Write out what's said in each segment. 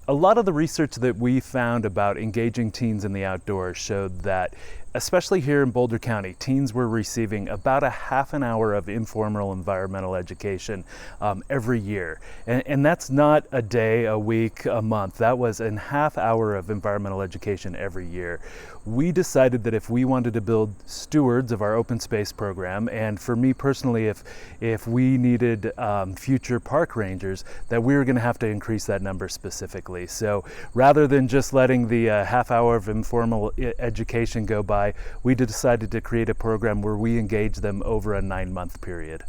A lot of the research that we found about engaging teens in the outdoors showed that, especially here in Boulder County, teens were receiving about a half an hour of informal environmental education every year. And that's not a day, a week, a month. That was a half hour of environmental education every year. We decided that if we wanted to build stewards of our open space program, and for me personally, if we needed future park rangers, that we were going to have to increase that number specifically. So rather than just letting the half hour of informal education go by, we decided to create a program where we engage them over a 9-month period.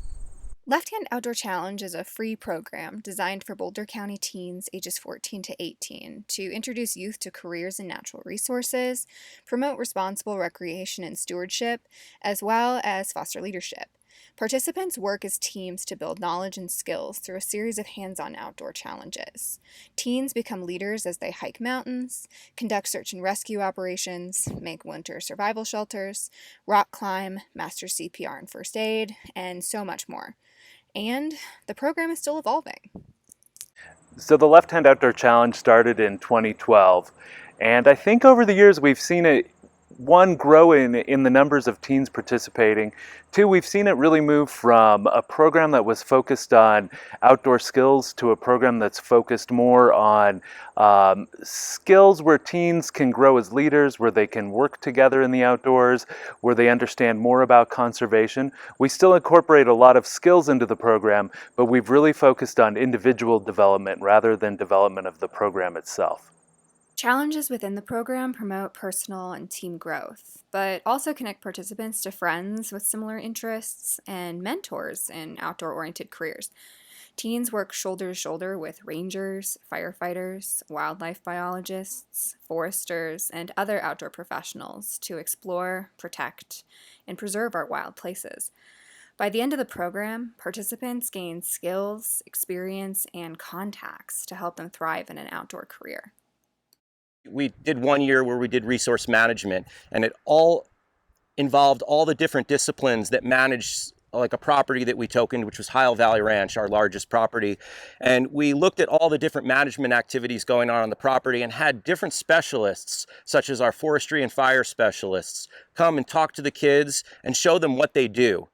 Lefthand Outdoor Challenge is a free program designed for Boulder County teens ages 14 to 18 to introduce youth to careers in natural resources, promote responsible recreation and stewardship, as well as foster leadership. Participants work as teams to build knowledge and skills through a series of hands-on outdoor challenges. Teens become leaders as they hike mountains, conduct search and rescue operations, make winter survival shelters, rock climb, master CPR and first aid, and so much more. And the program is still evolving. So the Lefthand Outdoor Challenge started in 2012, and I think over the years we've seen it, one, grow in the numbers of teens participating. Two, we've seen it really move from a program that was focused on outdoor skills to a program that's focused more on skills where teens can grow as leaders, where they can work together in the outdoors, where they understand more about conservation. We still incorporate a lot of skills into the program, but we've really focused on individual development rather than development of the program itself. Challenges within the program promote personal and team growth, but also connect participants to friends with similar interests and mentors in outdoor-oriented careers. Teens work shoulder to shoulder with rangers, firefighters, wildlife biologists, foresters, and other outdoor professionals to explore, protect, and preserve our wild places. By the end of the program, participants gain skills, experience, and contacts to help them thrive in an outdoor career. We did 1 year where we did resource management, and it all involved all the different disciplines that manage like a property that we tokened, which was Heil Valley Ranch, our largest property. And we looked at all the different management activities going on the property and had different specialists, such as our forestry and fire specialists, come and talk to the kids and show them what they do.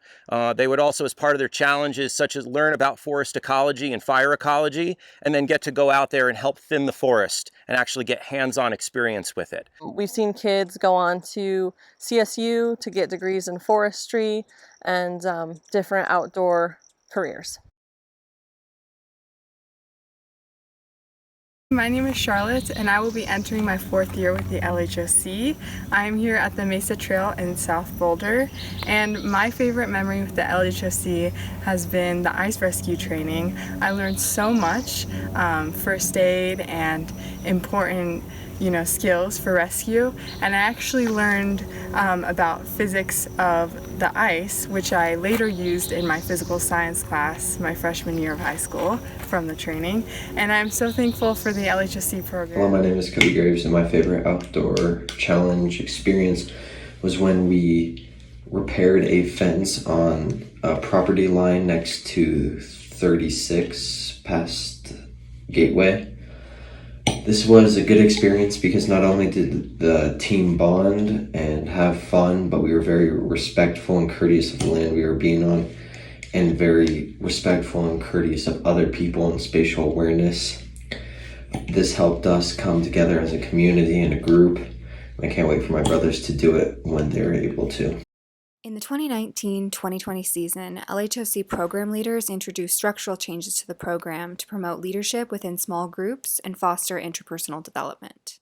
They would also, as part of their challenges, such as learn about forest ecology and fire ecology, and then get to go out there and help thin the forest and actually get hands-on experience with it. We've seen kids go on to CSU to get degrees in forestry and different outdoor careers. My name is Charlotte, and I will be entering my 4th year with the LHOC. I am here at the Mesa Trail in South Boulder, and my favorite memory with the LHOC has been the ice rescue training. I learned so much, first aid and important skills for rescue, and I actually learned about physics of the ice, which I later used in my physical science class my freshman year of high school from the training, and I'm so thankful for the LHSC program. Hello, my name is COBY, and my favorite outdoor challenge experience was when we repaired a fence on a property line next to 36 past Gateway. This was a good experience because not only did the team bond and have fun, but we were very respectful and courteous of the land we were being on, and very respectful and courteous of other people and spatial awareness. This helped us come together as a community and a group. I can't wait for my brothers to do it when they're able to. In the 2019-2020 season, LHOC program leaders introduced structural changes to the program to promote leadership within small groups and foster interpersonal development.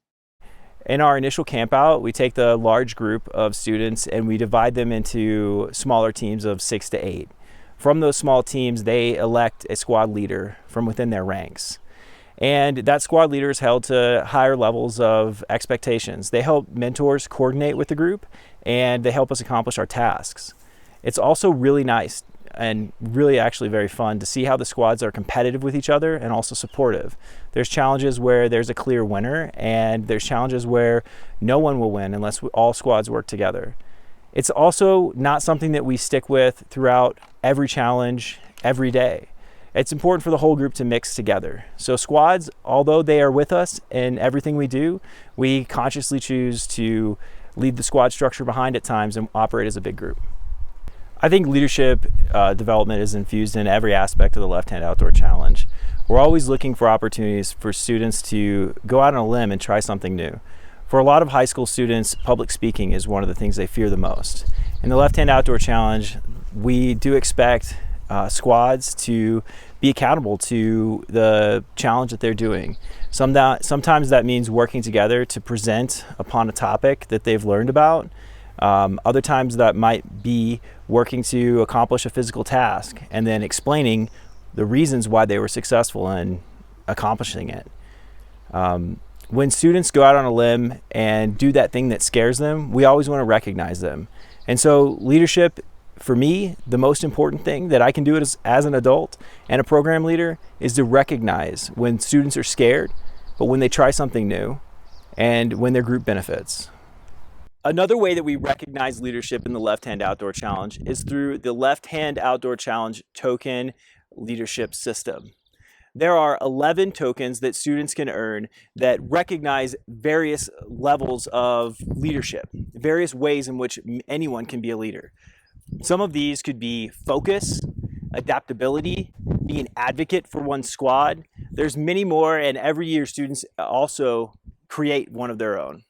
In our initial campout, we take the large group of students and we divide them into smaller teams of 6 to 8. From those small teams, they elect a squad leader from within their ranks. And that squad leader is held to higher levels of expectations. They help mentors coordinate with the group, and they help us accomplish our tasks. It's also really nice and really actually very fun to see how the squads are competitive with each other and also supportive. There's challenges where there's a clear winner, and there's challenges where no one will win unless all squads work together. It's also not something that we stick with throughout every challenge every day. it's important for the whole group to mix together. So squads, although they are with us in everything we do, we consciously choose to leave the squad structure behind at times and operate as a big group. I think leadership development is infused in every aspect of the Lefthand Outdoor Challenge. We're always looking for opportunities for students to go out on a limb and try something new. For a lot of high school students, public speaking is one of the things they fear the most. In the Lefthand Outdoor Challenge, we do expect squads to be accountable to the challenge that they're doing. Sometimes that means working together to present upon a topic that they've learned about. Other times that might be working to accomplish a physical task and then explaining the reasons why they were successful in accomplishing it. When students go out on a limb and do that thing that scares them, we always want to recognize them. And so leadership, for me, the most important thing that I can do as an adult and a program leader is to recognize when students are scared, but when they try something new and when their group benefits. Another way that we recognize leadership in the Lefthand Outdoor Challenge is through the Lefthand Outdoor Challenge token leadership system. There are 11 tokens that students can earn that recognize various levels of leadership, various ways in which anyone can be a leader. Some of these could be focus, adaptability, be an advocate for one's squad. There's many more, and every year students also create one of their own.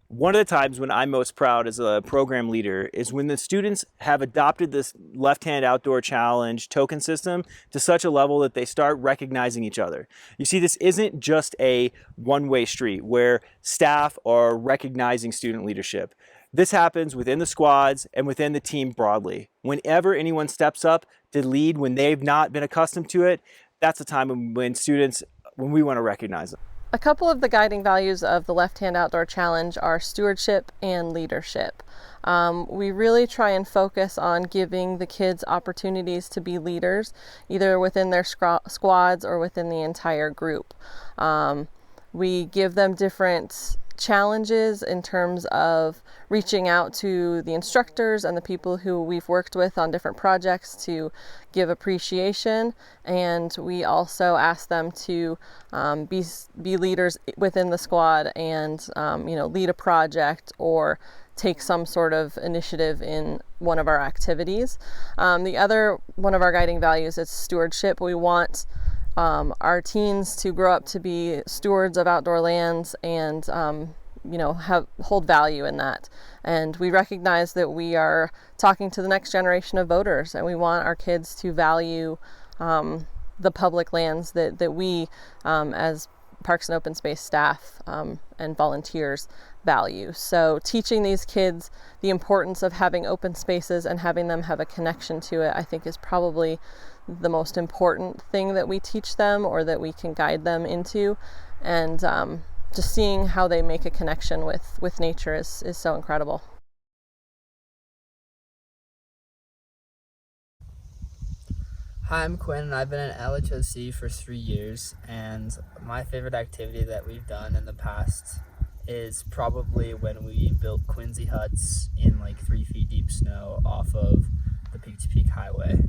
One of the times when I'm most proud as a program leader is when the students have adopted this Lefthand Outdoor Challenge token system to such a level that they start recognizing each other. You see, this isn't just a one-way street where staff are recognizing student leadership. This happens within the squads and within the team broadly. Whenever anyone steps up to lead when they've not been accustomed to it, that's the time when we want to recognize them. A couple of the guiding values of the Lefthand Outdoor Challenge are stewardship and leadership. We really try and focus on giving the kids opportunities to be leaders, either within their squads or within the entire group. We give them different challenges in terms of reaching out to the instructors and the people who we've worked with on different projects to give appreciation, and we also ask them to be leaders within the squad and lead a project or take some sort of initiative in one of our activities. The other one of our guiding values is stewardship. We want our teens to grow up to be stewards of outdoor lands and hold value in that. And we recognize that we are talking to the next generation of voters, and we want our kids to value the public lands that we as Parks and Open Space staff and volunteers value. So teaching these kids the importance of having open spaces and having them have a connection to it, I think, is probably the most important thing that we teach them or that we can guide them into. And just seeing how they make a connection with nature is so incredible. Hi, I'm Quinn, and I've been in LHOC for 3 years, and my favorite activity that we've done in the past is probably when we built Quincy huts in like 3 feet deep snow off of the Peak to Peak Highway.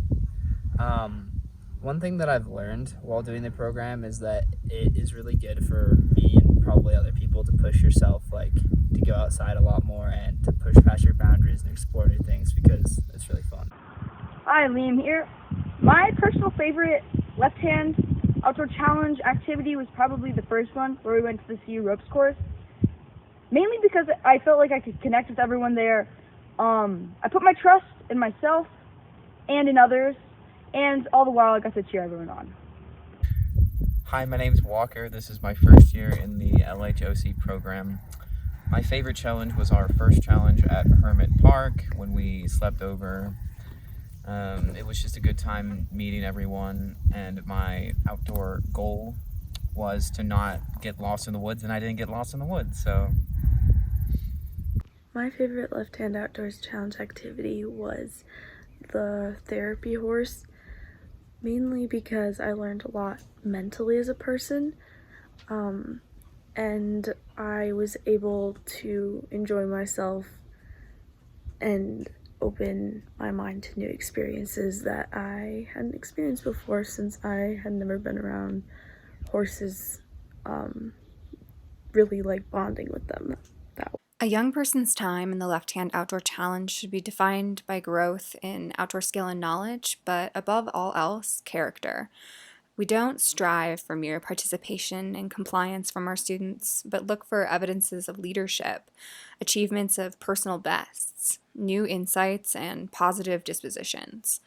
One thing that I've learned while doing the program is that it is really good for me and probably other people to push yourself, like to go outside a lot more and to push past your boundaries and explore new things, because it's really fun. Hi, Liam here. My personal favorite Lefthand Outdoor Challenge activity was probably the first one, where we went to the CU ropes course. Mainly because I felt like I could connect with everyone there. I put my trust in myself and in others, and all the while I got to cheer everyone on. Hi, my name's Walker. This is my first year in the LHOC program. My favorite challenge was our first challenge at Hermit Park when we slept over. It was just a good time meeting everyone, and my outdoor goal was to not get lost in the woods, and I didn't get lost in the woods, so. My favorite Lefthand Outdoors Challenge activity was the therapy horse, mainly because I learned a lot mentally as a person, and I was able to enjoy myself and open my mind to new experiences that I hadn't experienced before, since I had never been around horses, really like bonding with them that way. A young person's time in the Lefthand Outdoor Challenge should be defined by growth in outdoor skill and knowledge, but above all else, character. We don't strive for mere participation and compliance from our students, but look for evidences of leadership, achievements of personal bests, new insights, and positive dispositions.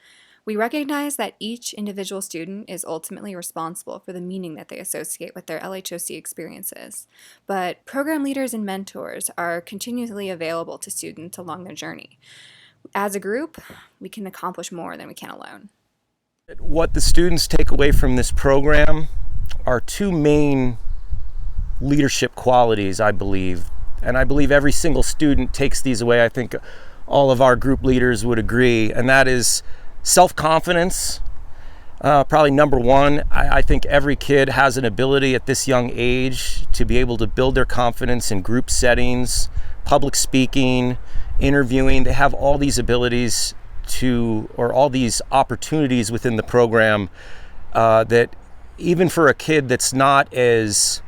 We recognize that each individual student is ultimately responsible for the meaning that they associate with their LHOC experiences, but program leaders and mentors are continually available to students along their journey. As a group, we can accomplish more than we can alone. What the students take away from this program are two main leadership qualities, I believe. And I believe every single student takes these away. I think all of our group leaders would agree, and that is self-confidence, probably number one. I think every kid has an ability at this young age to be able to build their confidence in group settings, public speaking, interviewing. They have all these abilities or all these opportunities within the program that even for a kid that's not as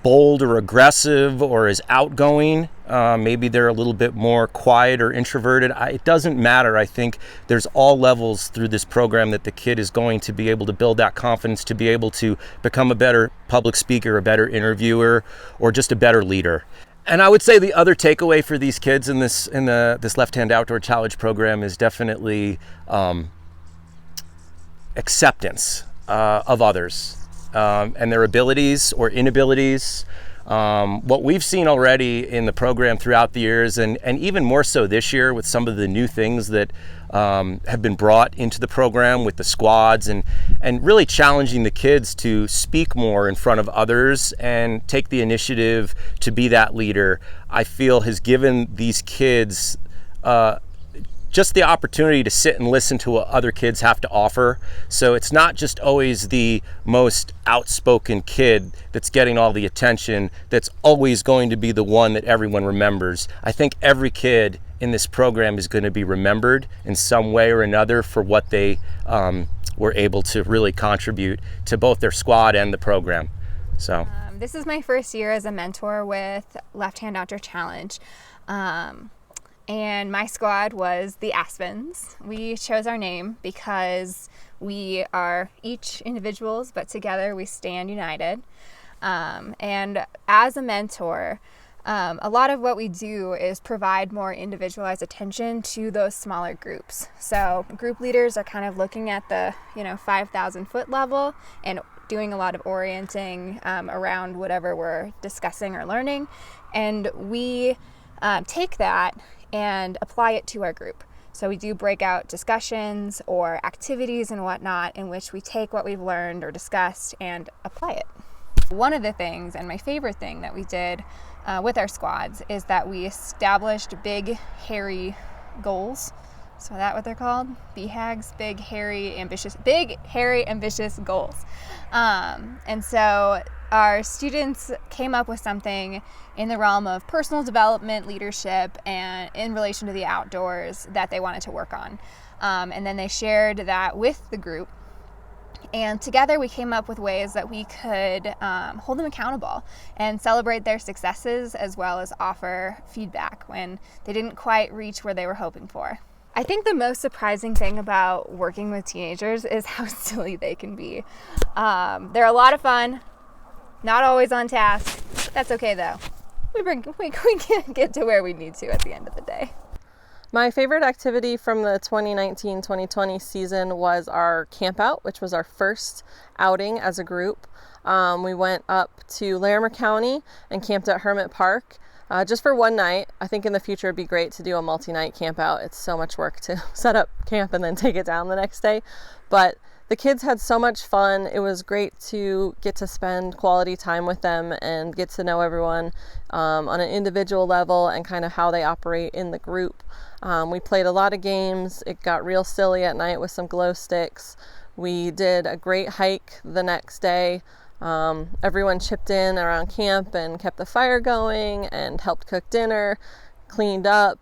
bold or aggressive or as outgoing, maybe they're a little bit more quiet or introverted, it doesn't matter. I think there's all levels through this program that the kid is going to be able to build that confidence to be able to become a better public speaker, a better interviewer, or just a better leader. And I would say the other takeaway for these kids in this Lefthand Outdoor Challenge program is definitely acceptance of others and their abilities or inabilities. What we've seen already in the program throughout the years, and even more so this year with some of the new things that have been brought into the program with the squads, and really challenging the kids to speak more in front of others and take the initiative to be that leader, I feel has given these kids just the opportunity to sit and listen to what other kids have to offer. So it's not just always the most outspoken kid that's getting all the attention that's always going to be the one that everyone remembers. I think every kid in this program is going to be remembered in some way or another for what they were able to really contribute to both their squad and the program. So this is my first year as a mentor with Lefthand Outdoor Challenge. And my squad was the ASPENS. We chose our name because we are each individuals, but together we stand united. And as a mentor, a lot of what we do is provide more individualized attention to those smaller groups. So group leaders are kind of looking at the 5,000 foot level and doing a lot of orienting around whatever we're discussing or learning. And we take that and apply it to our group. So we do breakout discussions or activities and whatnot in which we take what we've learned or discussed and apply it. One of the things, and my favorite thing that we did with our squads, is that we established big, hairy goals. So that's what they're called? BHAGs, big, hairy, ambitious goals. And so our students came up with something in the realm of personal development, leadership, and in relation to the outdoors that they wanted to work on. And then they shared that with the group. And together we came up with ways that we could hold them accountable and celebrate their successes, as well as offer feedback when they didn't quite reach where they were hoping for. I think the most surprising thing about working with teenagers is how silly they can be. They're a lot of fun, not always on task. That's okay though. We can get to where we need to at the end of the day. My favorite activity from the 2019-2020 season was our camp out, which was our first outing as a group. We went up to Larimer County and camped at Hermit Park just for one night. I think in the future it'd be great to do a multi-night camp out. It's so much work to set up camp and then take it down the next day. But the kids had so much fun. It was great to get to spend quality time with them and get to know everyone on an individual level and kind of how they operate in the group. We played a lot of games. It got real silly at night with some glow sticks. We did a great hike the next day. Everyone chipped in around camp and kept the fire going and helped cook dinner, cleaned up,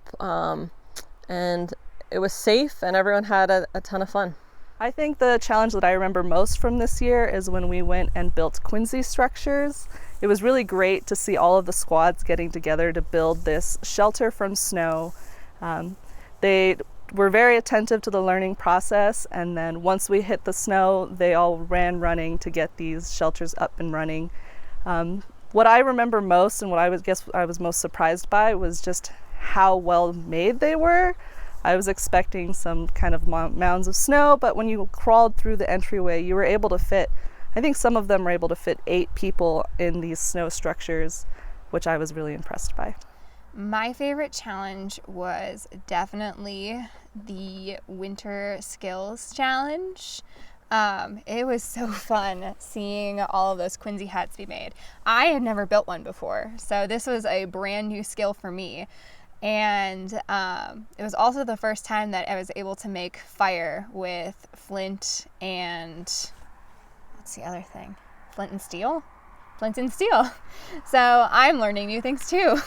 and it was safe and everyone had a ton of fun. I think the challenge that I remember most from this year is when we went and built Quincy structures. It was really great to see all of the squads getting together to build this shelter from snow. They were very attentive to the learning process, and then once we hit the snow, they all ran running to get these shelters up and running. What I remember most and what I was most surprised by was just how well made they were. I was expecting some kind of mounds of snow, but when you crawled through the entryway, you were able to fit, I think some of them were able to fit 8 people in these snow structures, which I was really impressed by. My favorite challenge was definitely the Winter Skills Challenge. It was so fun seeing all of those Quincy hats be made. I had never built one before, so this was a brand new skill for me. And it was also the first time that I was able to make fire with flint and, what's the other thing? Flint and steel? Flint and steel. So I'm learning new things too.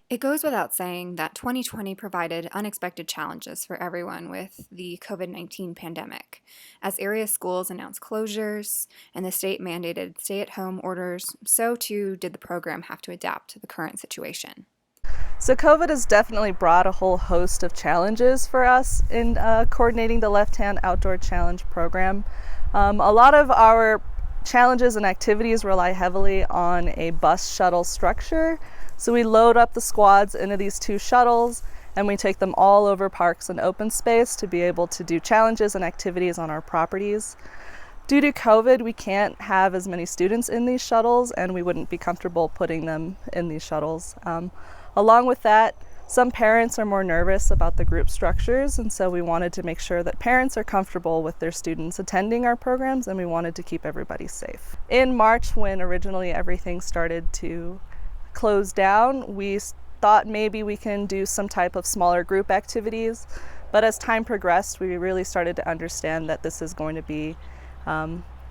It goes without saying that 2020 provided unexpected challenges for everyone with the COVID-19 pandemic. As area schools announced closures and the state mandated stay-at-home orders, so too did the program have to adapt to the current situation. So COVID has definitely brought a whole host of challenges for us in coordinating the Lefthand Outdoor Challenge program. A lot of our challenges and activities rely heavily on a bus shuttle structure. So we load up the squads into these 2 shuttles and we take them all over parks and open space to be able to do challenges and activities on our properties. Due to COVID, we can't have as many students in these shuttles and we wouldn't be comfortable putting them in these shuttles. Along with that, some parents are more nervous about the group structures, and so we wanted to make sure that parents are comfortable with their students attending our programs, and we wanted to keep everybody safe. In March, when originally everything started to close down, we thought maybe we can do some type of smaller group activities, but as time progressed, we really started to understand that this is going to be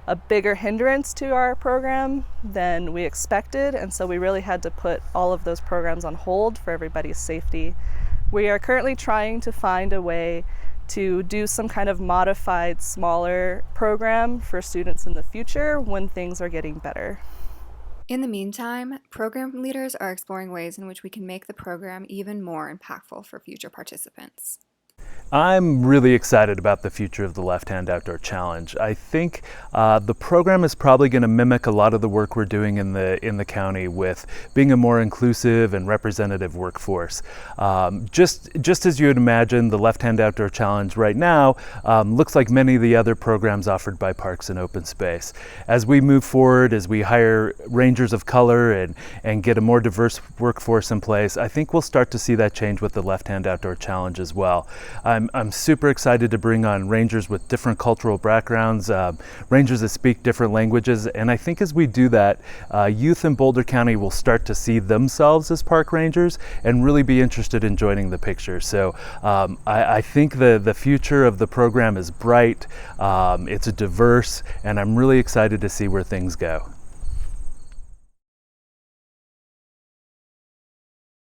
a bigger hindrance to our program than we expected, and so we really had to put all of those programs on hold for everybody's safety. We are currently trying to find a way to do some kind of modified, smaller program for students in the future when things are getting better. In the meantime, program leaders are exploring ways in which we can make the program even more impactful for future participants. I'm really excited about the future of the Lefthand Outdoor Challenge. I think the program is probably going to mimic a lot of the work we're doing in the county with being a more inclusive and representative workforce. Just as you would imagine, the Lefthand Outdoor Challenge right now looks like many of the other programs offered by Parks and Open Space. As we move forward, as we hire rangers of color and get a more diverse workforce in place, I think we'll start to see that change with the Lefthand Outdoor Challenge as well. I'm super excited to bring on rangers with different cultural backgrounds, rangers that speak different languages, and I think as we do that, youth in Boulder County will start to see themselves as park rangers and really be interested in joining the picture. So I think the future of the program is bright, it's diverse, and I'm really excited to see where things go.